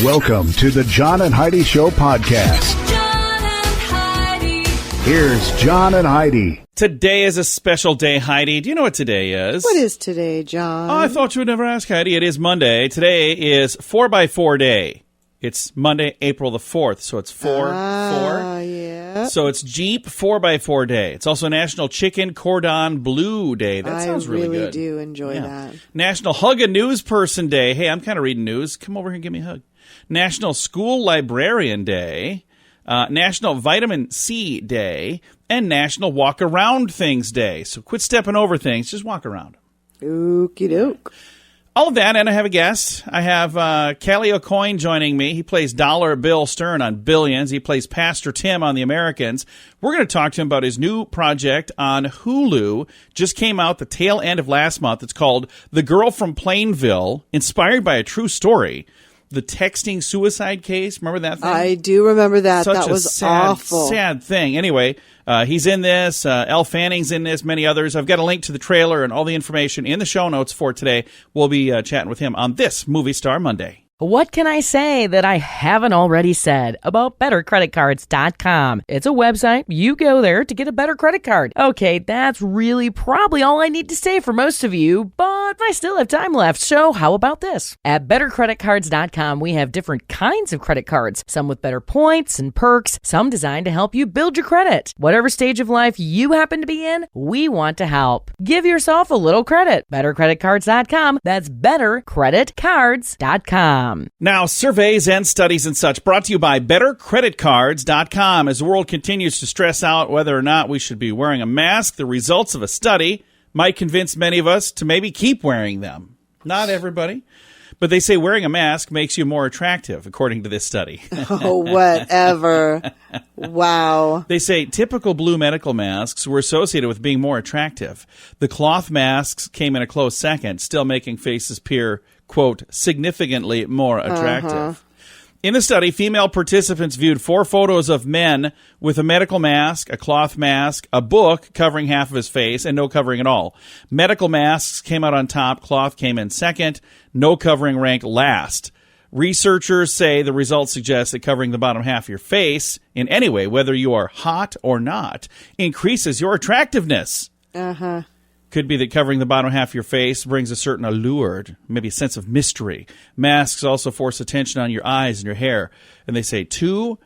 Welcome to the John and Heidi Show podcast. John and Heidi. Here's John and Heidi. Today is a special day, Heidi. Do you know what today is? What is today, John? Oh, I thought you would never ask, Heidi. It is Monday. Today is 4x4 day. It's Monday, April the 4th, so it's 4-4. Yeah. So it's Jeep 4x4 day. It's also National Chicken Cordon Bleu Day. That sounds really good. I really do enjoy that. National Hug a News Person Day. Hey, I'm kind of reading news. Come over here and give me a hug. National School Librarian Day. National Vitamin C Day. And National Walk Around Things Day. So quit stepping over things. Just walk around. Okie doke. All of that, and I have a guest. I have Kelly Aucoin joining me. He plays Dollar Bill Stern on Billions. He plays Pastor Tim on The Americans. We're going to talk to him about his new project on Hulu. Just came out the tail end of last month. It's called The Girl From Plainville, inspired by a true story. The texting suicide case. Remember that thing? I do remember that. Such that a was sad, awful. sad thing. Anyway, he's in this. Elle Fanning's in this, many others. I've got a link to the trailer and all the information in the show notes for today. We'll be chatting with him on this Movie Star Monday. What can I say that I haven't already said about BetterCreditCards.com? It's a website. You go there to get a better credit card. Okay, that's really probably all I need to say for most of you, but I still have time left, so how about this? At BetterCreditCards.com, we have different kinds of credit cards, some with better points and perks, some designed to help you build your credit. Whatever stage of life you happen to be in, we want to help. Give yourself a little credit. BetterCreditCards.com. That's BetterCreditCards.com. Now, surveys and studies and such brought to you by BetterCreditCards.com. As the world continues to stress out whether or not we should be wearing a mask, the results of a study might convince many of us to maybe keep wearing them. Not everybody. But they say wearing a mask makes you more attractive, according to this study. Oh, whatever. Wow. They say typical blue medical masks were associated with being more attractive. The cloth masks came in a close second, still making faces appear, quote, significantly more attractive. In the study, female participants viewed 4 photos of men with a medical mask, a cloth mask, a book covering half of his face, and no covering at all. Medical masks came out on top, cloth came in second, no covering ranked last. Researchers say the results suggest that covering the bottom half of your face in any way, whether you are hot or not, increases your attractiveness. Could be that covering the bottom half of your face brings a certain allure, maybe a sense of mystery. Masks also force attention on your eyes and your hair. And they say 2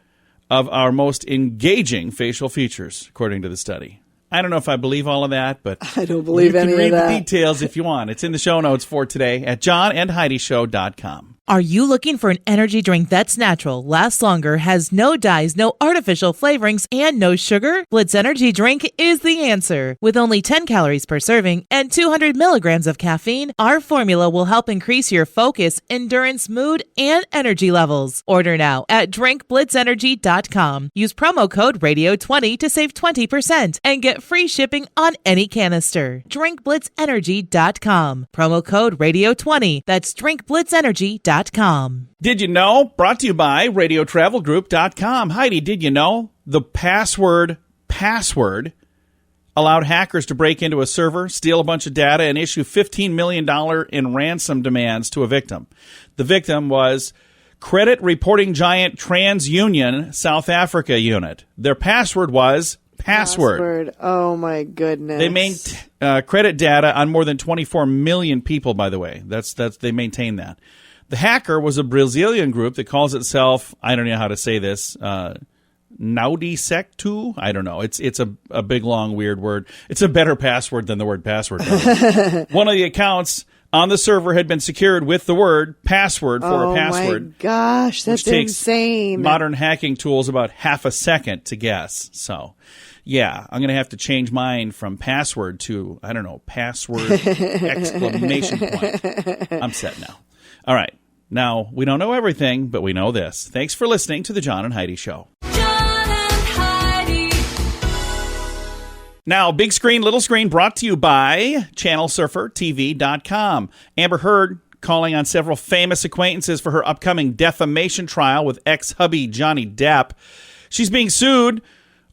of our most engaging facial features, according to the study. I don't know if I believe all of that, but I don't believe any of that. You can read the details if you want. It's in the show notes for today at johnandheidishow.com. Are you looking for an energy drink that's natural, lasts longer, has no dyes, no artificial flavorings, and no sugar? Blitz Energy Drink is the answer. With only 10 calories per serving and 200 milligrams of caffeine, our formula will help increase your focus, endurance, mood, and energy levels. Order now at drinkblitzenergy.com. Use promo code RADIO20 to save 20% and get free shipping on any canister. drinkblitzenergy.com. Promo code RADIO20. That's drinkblitzenergy.com. Did you know? Brought to you by RadioTravelGroup.com. Heidi, did you know the password allowed hackers to break into a server, steal a bunch of data, and issue $15 million in ransom demands to a victim? The victim was credit reporting giant TransUnion South Africa unit. Their password was password. Oh, my goodness. They maintain credit data on more than 24 million people, by the way. That's they maintain that. The hacker was a Brazilian group that calls itself, I don't know how to say this, Naudisectu? I don't know. It's a big, long, weird word. It's a better password than the word password. One of the accounts on the server had been secured with the word password for a password. Oh, my gosh. That's insane. Modern hacking tools about half a second to guess. So, yeah, I'm going to have to change mine from password to, I don't know, password exclamation point. I'm set now. All right. Now, we don't know everything, but we know this. Thanks for listening to The John and Heidi Show. John and Heidi. Now, big screen, little screen, brought to you by ChannelSurferTV.com. Amber Heard calling on several famous acquaintances for her upcoming defamation trial with ex-hubby Johnny Depp. She's being sued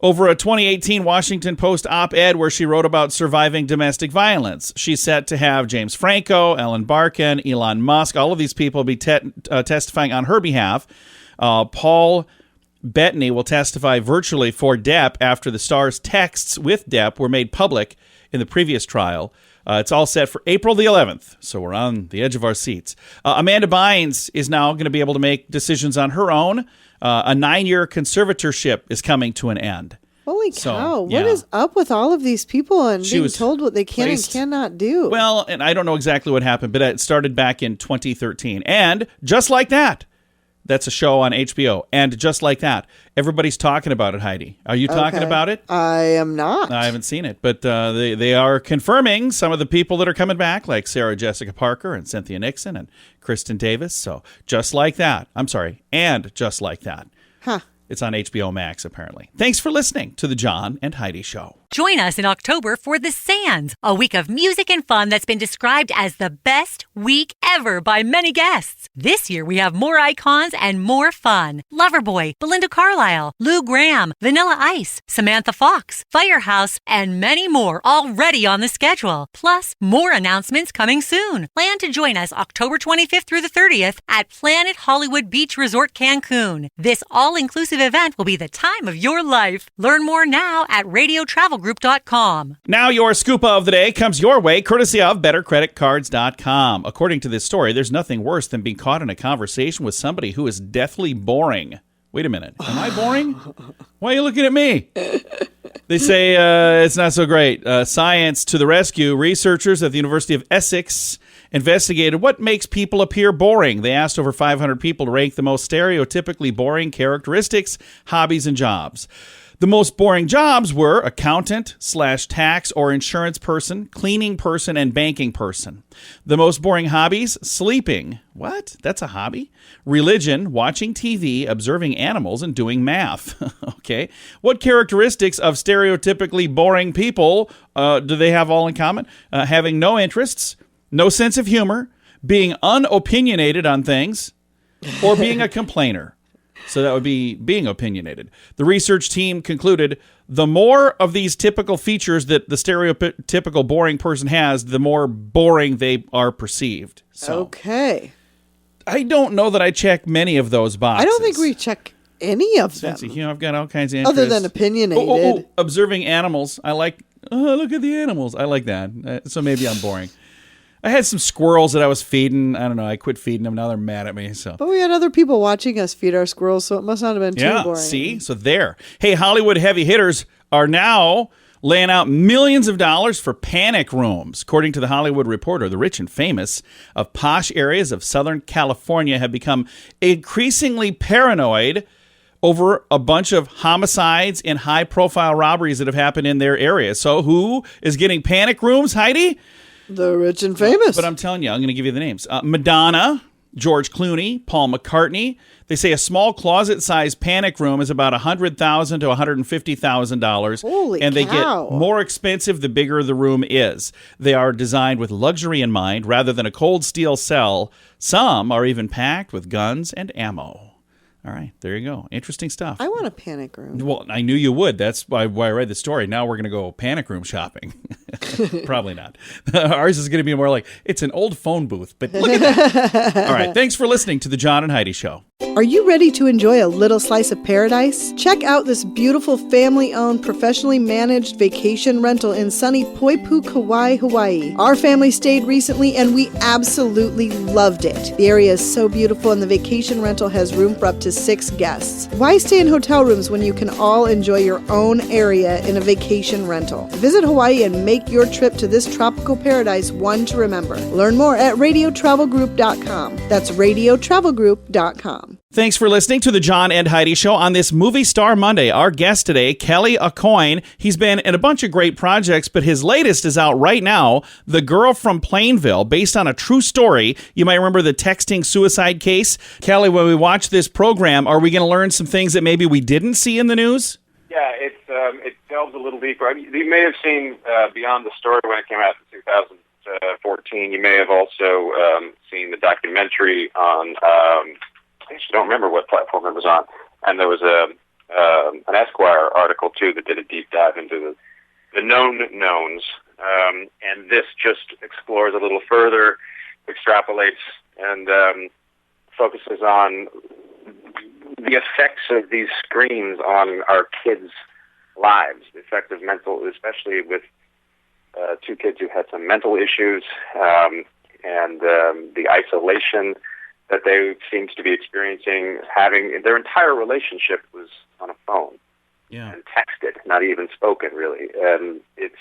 over a 2018 Washington Post op-ed where she wrote about surviving domestic violence. She's set to have James Franco, Ellen Barkin, Elon Musk, all of these people be testifying on her behalf. Paul Bettany will testify virtually for Depp after the star's texts with Depp were made public in the previous trial. It's all set for April the 11th, so we're on the edge of our seats. Amanda Bynes is now going to be able to make decisions on her own. A 9-year conservatorship is coming to an end. Holy cow. So, What is up with all of these people and being was told what they can placed- and cannot do? Well, and I don't know exactly what happened, but it started back in 2013. And just like that, that's a show on HBO. And just like that, everybody's talking about it, Heidi. Are you talking Okay. about it? I am not. I haven't seen it, but they are confirming some of the people that are coming back, like Sarah Jessica Parker and Cynthia Nixon and Kristen Davis. So just like that. I'm sorry. And just like that. Huh. It's on HBO Max, apparently. Thanks for listening to The John and Heidi Show. Join us in October for The Sands, a week of music and fun that's been described as the best week ever by many guests. This year we have more icons and more fun. Loverboy, Belinda Carlisle, Lou Gramm, Vanilla Ice, Samantha Fox, Firehouse, and many more already on the schedule. Plus, more announcements coming soon. Plan to join us October 25th through the 30th at Planet Hollywood Beach Resort Cancun. This all-inclusive event will be the time of your life. Learn more now at radiotravelgroup.com. Now your scoop of the day comes your way, courtesy of BetterCreditCards.com. According to this story, there's nothing worse than being caught in a conversation with somebody who is deathly boring. Wait a minute. Am I boring? Why are you looking at me? They say it's not so great. Science to the rescue. Researchers at the University of Essex investigated what makes people appear boring. They asked over 500 people to rank the most stereotypically boring characteristics, hobbies, and jobs. The most boring jobs were accountant / tax or insurance person, cleaning person, and banking person. The most boring hobbies, sleeping. What? That's a hobby? Religion, watching TV, observing animals, and doing math. Okay. What characteristics of stereotypically boring people do they have all in common? Having no interests, no sense of humor, being unopinionated on things, or being a complainer. So that would be being opinionated. The research team concluded the more of these typical features that the stereotypical boring person has, the more boring they are perceived. So Okay. I don't know that I check many of those boxes. I don't think we check any of them. Sense of humor, I've got all kinds of interests. Other than opinionated. Oh, observing animals. I like, look at the animals. I like that. So maybe I'm boring. I had some squirrels that I was feeding. I don't know. I quit feeding them. Now they're mad at me. So. But we had other people watching us feed our squirrels, so it must not have been too boring. See? So there. Hey, Hollywood heavy hitters are now laying out millions of dollars for panic rooms. According to the Hollywood Reporter, the rich and famous of posh areas of Southern California have become increasingly paranoid over a bunch of homicides and high-profile robberies that have happened in their area. So who is getting panic rooms, Heidi? The rich and famous. But I'm telling you, I'm going to give you the names. Madonna, George Clooney, Paul McCartney. They say a small closet-sized panic room is about $100,000 to $150,000. Holy and they cow. get more expensive the bigger the room is. They are designed with luxury in mind rather than a cold steel cell. Some are even packed with guns and ammo. All right, there you go. Interesting stuff. I want a panic room. Well, I knew you would. That's why I read the story. Now we're going to go panic room shopping. Probably not. Ours is going to be more like, it's an old phone booth, but look at that. All right, thanks for listening to The John and Heidi Show. Are you ready to enjoy a little slice of paradise? Check out this beautiful family-owned, professionally managed vacation rental in sunny Poipu, Kauai, Hawaii. Our family stayed recently and we absolutely loved it. The area is so beautiful and the vacation rental has room for up to 6 guests. Why stay in hotel rooms when you can all enjoy your own area in a vacation rental? Visit Hawaii and make your trip to this tropical paradise one to remember. Learn more at radiotravelgroup.com. That's radiotravelgroup.com. Thanks for listening to the John and Heidi Show on this Movie Star Monday. Our guest today, Kelly Aucoin. He's been in a bunch of great projects, but his latest is out right now, The Girl From Plainville, based on a true story. You might remember the texting suicide case. Kelly, when we watch this program, are we going to learn some things that maybe we didn't see in the news? Yeah, it delves a little deeper. I mean, you may have seen Beyond the Story when it came out in 2014. You may have also seen the documentary on, I actually don't remember what platform it was on, and there was a an Esquire article too that did a deep dive into the known knowns, and this just explores a little further, extrapolates, and focuses on the effects of these screens on our kids' lives, the effect of mental, especially with two kids who had some mental issues, and the isolation that they seemed to be experiencing. Having their entire relationship was on a phone and texted, not even spoken, really. And it's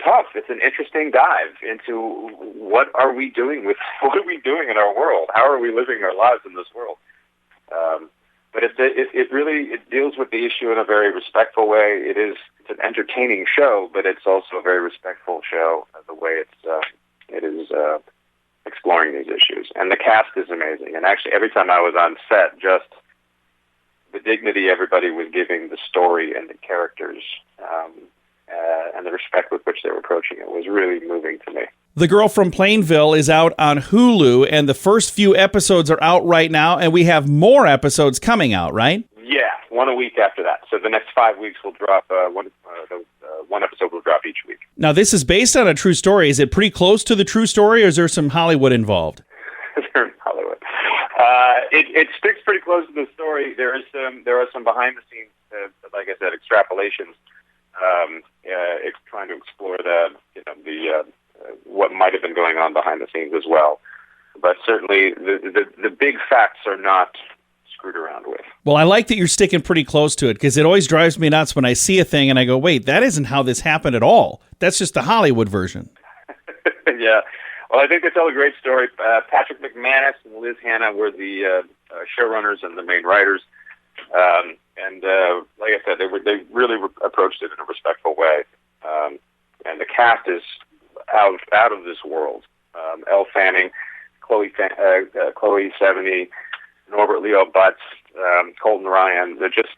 tough. It's an interesting dive into what are we doing in our world? How are we living our lives in this world? But it really deals with the issue in a very respectful way. It's an entertaining show, but it's also a very respectful show the way it is exploring these issues. And the cast is amazing. And actually, every time I was on set, just the dignity everybody was giving the story and the characters, and the respect with which they were approaching it was really moving to me. The Girl from Plainville is out on Hulu, and the first few episodes are out right now, and we have more episodes coming out, right? Yeah, one a week after that. So the next 5 weeks will drop one episode will drop each week. Now, this is based on a true story. Is it pretty close to the true story, or is there some Hollywood involved? There's Hollywood. It sticks pretty close to the story. There are some behind the scenes, like I said, extrapolations. It's trying to explore the what might have been going on behind the scenes as well. But certainly the big facts are not screwed around with. Well, I like that you're sticking pretty close to it, because it always drives me nuts when I see a thing and I go, wait, that isn't how this happened at all. That's just the Hollywood version. Yeah. Well, I think they tell a great story. Patrick McManus and Liz Hanna were the showrunners and the main writers. And like I said, they really approached it in a respectful way. And the cast is out of this world. Elle Fanning, Chloe Sevigny, Norbert Leo Butts, Colton Ryan. They just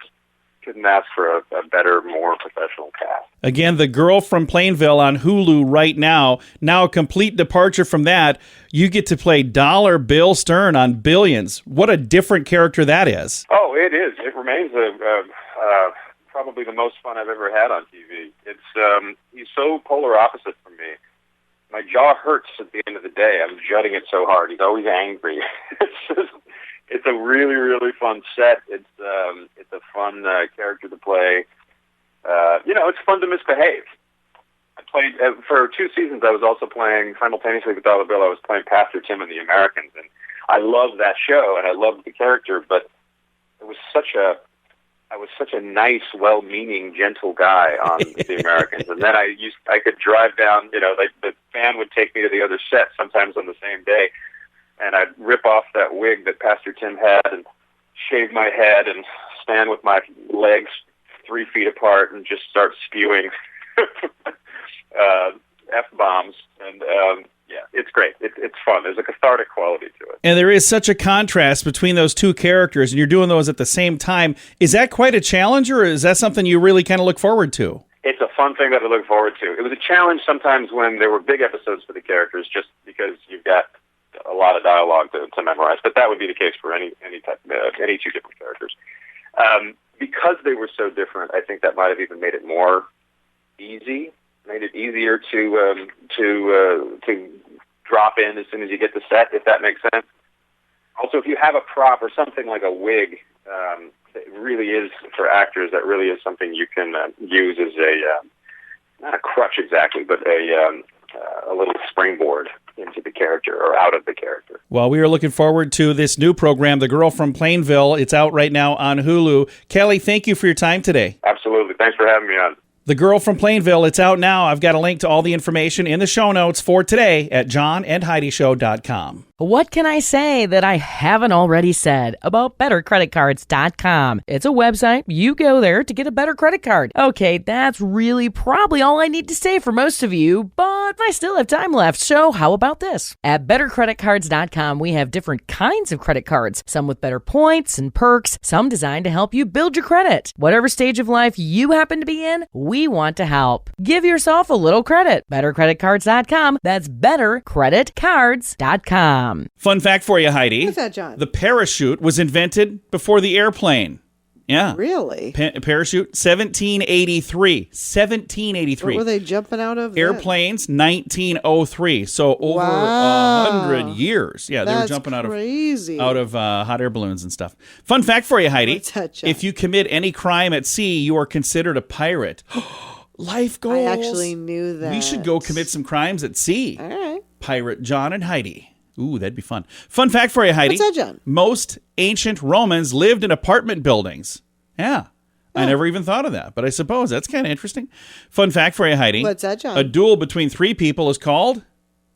couldn't ask for a better, more professional cast. Again, The Girl from Plainville on Hulu right now. Now a complete departure from that. You get to play Dollar Bill Stern on Billions. What a different character that is. Oh, it is. It remains probably the most fun I've ever had on TV. He's so polar opposite from me. My jaw hurts at the end of the day. I'm jutting it so hard. He's always angry. It's a really, really fun set. It's a fun character to play. It's fun to misbehave. I played for 2 seasons. I was also playing simultaneously with Dollar Bill. I was playing Pastor Tim in The Americans, and I loved that show and I loved the character. But I was such a nice, well-meaning, gentle guy on The Americans. And then I could drive down. The fan would take me to the other set sometimes on the same day. And I'd rip off that wig that Pastor Tim had and shave my head and stand with my legs 3 feet apart and just start spewing F-bombs. And, it's great. It's fun. There's a cathartic quality to it. And there is such a contrast between those two characters, and you're doing those at the same time. Is that quite a challenge, or is that something you really kind of look forward to? It's a fun thing that I look forward to. It was a challenge sometimes when there were big episodes for the characters, just because you've got a lot of dialogue to memorize, but that would be the case for any two different characters. Because they were so different, I think that might have even made it easier to drop in as soon as you get to set, if that makes sense. Also, if you have a prop or something like a wig, it really is, for actors, that really is something you can use as not a crutch exactly, but a little springboard into the character or out of the character. Well, we are looking forward to this new program, The Girl from Plainville. It's out right now on Hulu. Kelly, thank you for your time today. Absolutely. Thanks for having me on. The Girl from Plainville, it's out now. I've got a link to all the information in the show notes for today at johnandheidishow.com. What can I say that I haven't already said about bettercreditcards.com? It's a website. You go there to get a better credit card. Okay, that's really probably all I need to say for most of you, but I still have time left, so how about this? At bettercreditcards.com, we have different kinds of credit cards, some with better points and perks, some designed to help you build your credit. Whatever stage of life you happen to be in, we we want to help. Give yourself a little credit. BetterCreditCards.com. That's BetterCreditCards.com. Fun fact for you, Heidi. What's that, John? The parachute was invented before the airplane. Yeah. Really? Parachute, 1783. 1783. What were they jumping out of? Airplanes, 1903. So over Wow. 100 years. Yeah, they were That's jumping out crazy. of hot air balloons and stuff. Fun fact for you, Heidi. What's that, John? If you commit any crime at sea, you are considered a pirate. Life goals. I actually knew that. We should go commit some crimes at sea. All right. Pirate John and Heidi. Ooh, that'd be fun. Fun fact for you, Heidi. What's that, John? Most ancient Romans lived in apartment buildings. Yeah. I never even thought of that, but I suppose that's kind of interesting. Fun fact for you, Heidi. What's that, John? A duel between three people is called?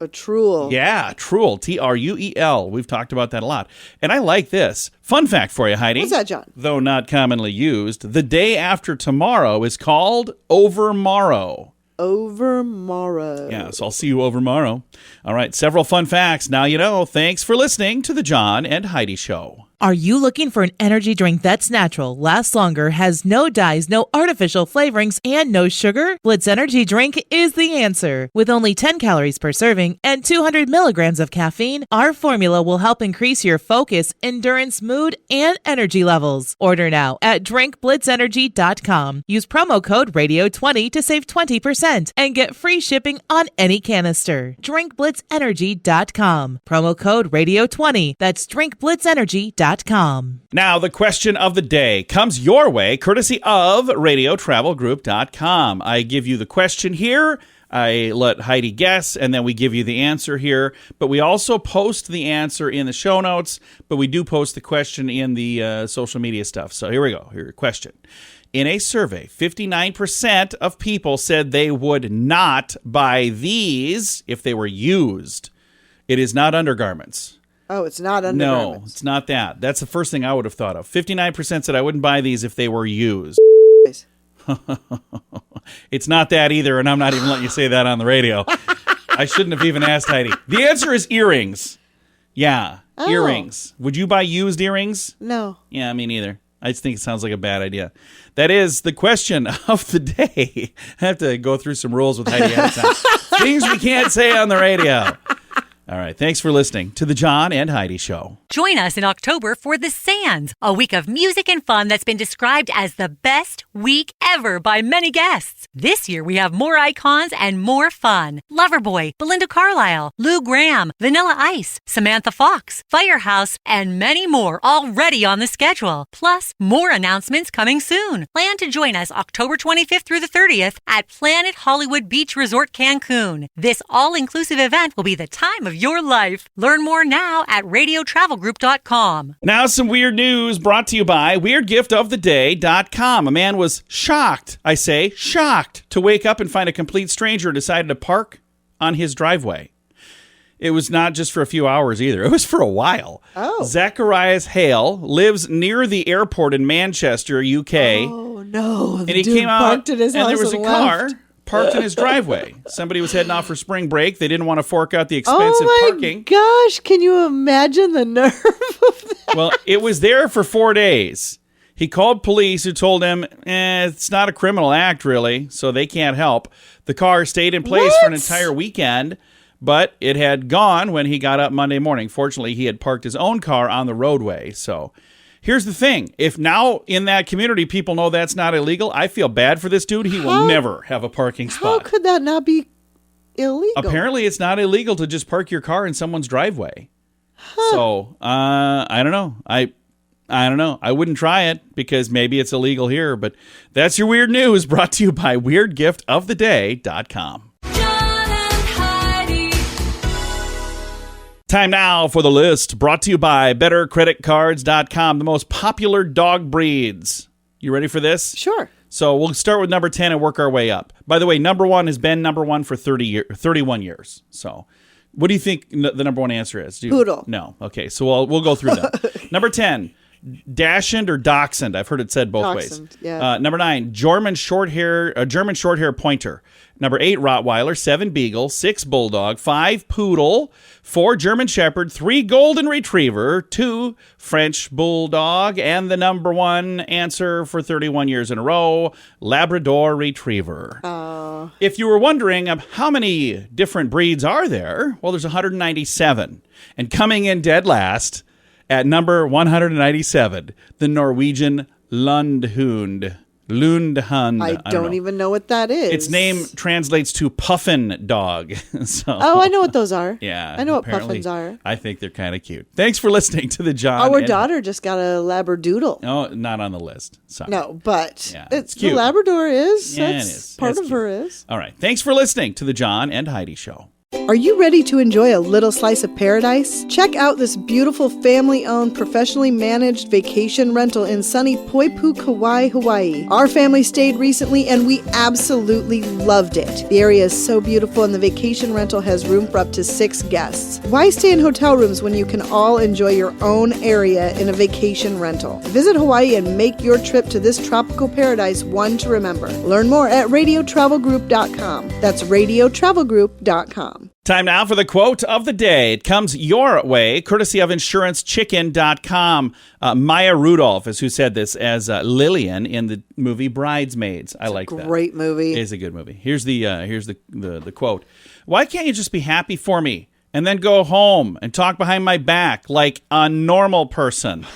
A truel. Yeah, truel. Truel. We've talked about that a lot. And I like this. Fun fact for you, Heidi. What's that, John? Though not commonly used, the day after tomorrow is called overmorrow. Overmorrow. Yeah, so I'll see you overmorrow. All right, several fun facts. Now you know. Thanks for listening to the John and Heidi Show. Are you looking for an energy drink that's natural, lasts longer, has no dyes, no artificial flavorings, and no sugar? Blitz Energy Drink is the answer. With only 10 calories per serving and 200 milligrams of caffeine, our formula will help increase your focus, endurance, mood, and energy levels. Order now at drinkblitzenergy.com. Use promo code RADIO20 to save 20% and get free shipping on any canister. drinkblitzenergy.com. Promo code RADIO20. That's drinkblitzenergy.com. Now, the question of the day comes your way courtesy of radiotravelgroup.com. I give you the question here. I let Heidi guess, and then we give you the answer here. But we also post the answer in the show notes, but we do post the question in the social media stuff. So here we go. Here's your question. In a survey, 59% of people said they would not buy these if they were used. It is not undergarments. Oh, it's not undergarments. No, it's not that. That's the first thing I would have thought of. 59% said I wouldn't buy these if they were used. It's not that either, and I'm not even letting you say that on the radio. I shouldn't have even asked Heidi. The answer is earrings. Yeah, earrings. Would you buy used earrings? No. Yeah, me neither. I just think it sounds like a bad idea. That is the question of the day. I have to go through some rules with Heidi ahead of time. Things we can't say on the radio. All right. Thanks for listening to the John and Heidi Show. Join us in October for The Sands, a week of music and fun that's been described as the best week ever by many guests. This year we have more icons and more fun. Loverboy, Belinda Carlisle, Lou Gramm, Vanilla Ice, Samantha Fox, Firehouse, and many more already on the schedule. Plus, more announcements coming soon. Plan to join us October 25th through the 30th at Planet Hollywood Beach Resort Cancun. This all-inclusive event will be the time of your life. Learn more now at radiotravelgroup.com. Now some weird news brought to you by weirdgiftoftheday.com. A man was shocked, I say shocked, to wake up and find a complete stranger who decided to park on his driveway. It was not just for a few hours either. It was for a while. Oh. Zacharias Hale lives near the airport in Manchester, UK. Oh, no. And he came out, parked at his and house there was a and car left. parked in his driveway. Somebody was heading off for spring break. They didn't want to fork out the expensive Oh, my parking. gosh. Can you imagine the nerve of that? Well, it was there for 4 days. He called police who told him, it's not a criminal act, really, so they can't help. The car stayed in place for an entire weekend, but it had gone when he got up Monday morning. Fortunately, he had parked his own car on the roadway. So here's the thing. If now in that community people know that's not illegal, I feel bad for this dude. He will never have a parking How spot. could that not be illegal? Apparently, it's not illegal to just park your car in someone's driveway. So, I don't know. I don't know. I wouldn't try it because maybe it's illegal here, but that's your weird news brought to you by weirdgiftoftheday.com. John and Heidi. Time now for the list brought to you by bettercreditcards.com, the most popular dog breeds. You ready for this? Sure. So we'll start with number 10 and work our way up. By the way, number 1 has been number 1 for 31 years. So what do you think the number 1 answer is? Poodle. No. Okay, so we'll go through them. Number 10, Dachshund or Dachshund. I've heard it said both ways. Dachshund, yeah. Number 9, German Shorthair Pointer. Number 8, Rottweiler. 7, Beagle. 6, Bulldog. 5, Poodle. 4, German Shepherd. 3, Golden Retriever. 2, French Bulldog. And the number 1 answer for 31 years in a row, Labrador Retriever. If you were wondering how many different breeds are there, well, there's 197. And coming in dead last at number 197, the Norwegian Lundhund. I don't even know what that is. Its name translates to puffin dog. Oh, I know what those are. Yeah. I know what apparently, puffins are. I think they're kind of cute. Thanks for listening to the John. Our daughter just got a Labradoodle. Oh, not on the list. Sorry. No, but Yeah, it's cute. the Labrador is. Yeah, it That's is. part It's of cute. her is. All right. Thanks for listening to the John and Heidi Show. Are you ready to enjoy a little slice of paradise? Check out this beautiful family-owned, professionally managed vacation rental in sunny Poipu, Kauai, Hawaii. Our family stayed recently and we absolutely loved it. The area is so beautiful and the vacation rental has room for up to 6 guests. Why stay in hotel rooms when you can all enjoy your own area in a vacation rental? Visit Hawaii and make your trip to this tropical paradise one to remember. Learn more at radiotravelgroup.com. That's radiotravelgroup.com. Time now for the quote of the day. It comes your way, courtesy of InsuranceChicken.com. Maya Rudolph is who said this as Lillian in the movie Bridesmaids. I like that. Great movie. It is a good movie. Here's the quote. Why can't you just be happy for me and then go home and talk behind my back like a normal person?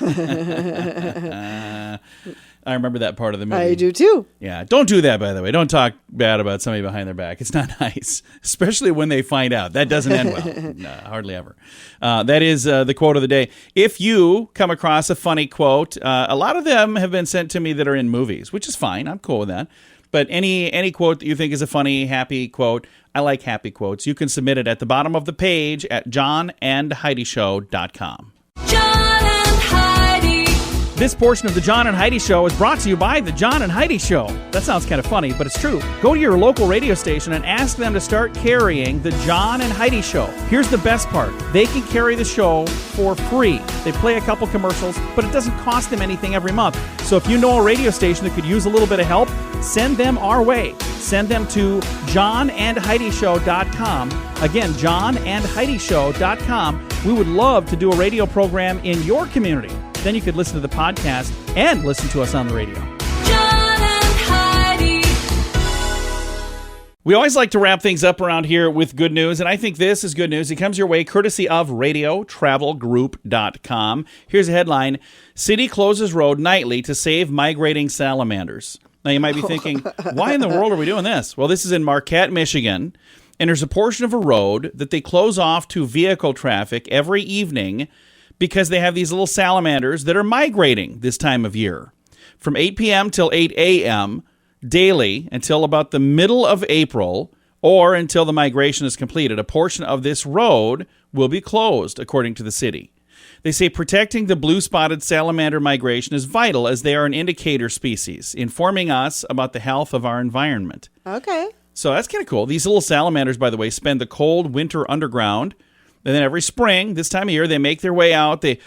I remember that part of the movie. I do too. Yeah, don't do that, by the way. Don't talk bad about somebody behind their back. It's not nice, especially when they find out. That doesn't end well. No, hardly ever. That is the quote of the day. If you come across a funny quote, a lot of them have been sent to me that are in movies, which is fine. I'm cool with that. But any quote that you think is a funny, happy quote, I like happy quotes. You can submit it at the bottom of the page at johnandheidishow.com. John and Heidi. This portion of the John and Heidi Show is brought to you by the John and Heidi Show. That sounds kind of funny, but it's true. Go to your local radio station and ask them to start carrying the John and Heidi Show. Here's the best part. They can carry the show for free. They play a couple commercials, but it doesn't cost them anything every month. So if you know a radio station that could use a little bit of help, send them our way. Send them to johnandheidishow.com. Again, johnandheidishow.com. We would love to do a radio program in your community. Then you could listen to the podcast and listen to us on the radio. John and Heidi. We always like to wrap things up around here with good news, and I think this is good news. It comes your way courtesy of radiotravelgroup.com. Here's a headline. City closes road nightly to save migrating salamanders. Now, you might be thinking, why in the world are we doing this? Well, this is in Marquette, Michigan, and there's a portion of a road that they close off to vehicle traffic every evening because they have these little salamanders that are migrating this time of year. From 8 p.m. till 8 a.m. daily until about the middle of April or until the migration is completed, a portion of this road will be closed, according to the city. They say protecting the blue-spotted salamander migration is vital as they are an indicator species, informing us about the health of our environment. Okay. So that's kind of cool. These little salamanders, by the way, spend the cold winter underground. And then every spring, this time of year, they make their way out. They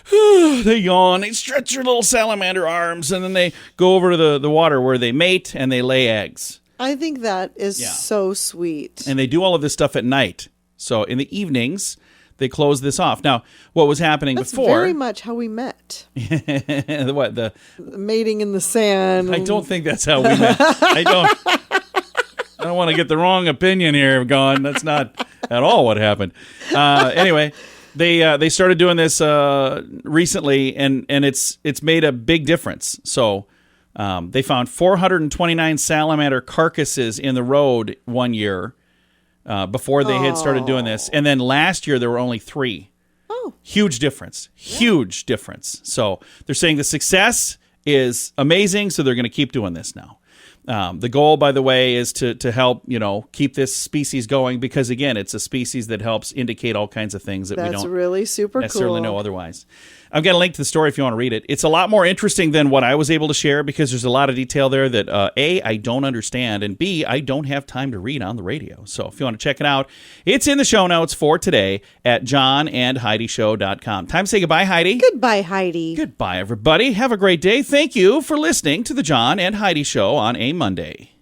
yawn. They stretch their little salamander arms, and then they go over to the water where they mate and they lay eggs. I think that is so sweet. And they do all of this stuff at night. So in the evenings, they close this off. Now, what was happening That's before? very much how we met. The Mating in the sand. I don't think that's how we met. I don't want to get the wrong opinion here going. That's not at all what happened. Anyway, they started doing this recently, and it's made a big difference. So they found 429 salamander carcasses in the road one year before they had started doing this, and then last year there were only 3. Oh, huge difference! Huge difference. So they're saying the success is amazing. So they're going to keep doing this now. The goal, by the way, is to help, keep this species going because, again, it's a species that helps indicate all kinds of things that we don't really super necessarily cool. know otherwise. I've got a link to the story if you want to read it. It's a lot more interesting than what I was able to share because there's a lot of detail there that, A, I don't understand, and B, I don't have time to read on the radio. So if you want to check it out, it's in the show notes for today at johnandheidishow.com. Time to say goodbye, Heidi. Goodbye, Heidi. Goodbye, everybody. Have a great day. Thank you for listening to the John and Heidi Show on a Monday.